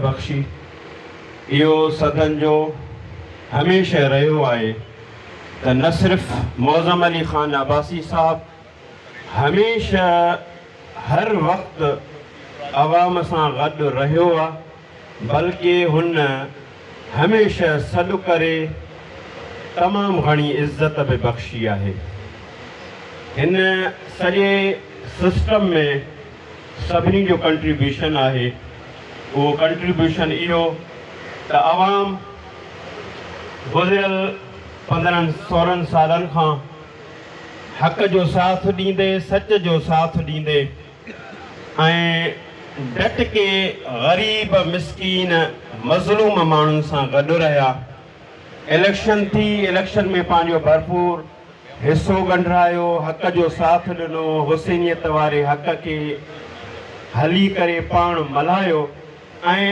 बख्शी इहो सदन जो हमेशह रहियो आहे त न सिर्फ़ मौज़म अली ख़ान अब्बासी साहब हमेशह हर वक़्तु आवाम सां गॾु रहियो आहे, बल्कि हुन हमेशह सॾु करे तमामु घणी इज़त बि बख़्शी आहे। हिन सॼे सिस्टम में सभिनी जो कंट्रीब्यूशन आहे। उहो कंट्रीब्यूशन इहो त आवाम गुज़िरियल 15-16 सालनि खां हक़ जो साथ ॾींदे, सच जो साथ ॾींदे ऐं डट के ग़रीब मिसकीन मज़लूम माण्हुनि सां गॾु रहिया। इलेक्शन थी, इलेक्शन में पंहिंजो भरपूर हिसो ॻंढायो, हक़ जो साथ ॾिनो, हुसैनियत वारे हक़ खे हली करे पाण मल्हायो ऐं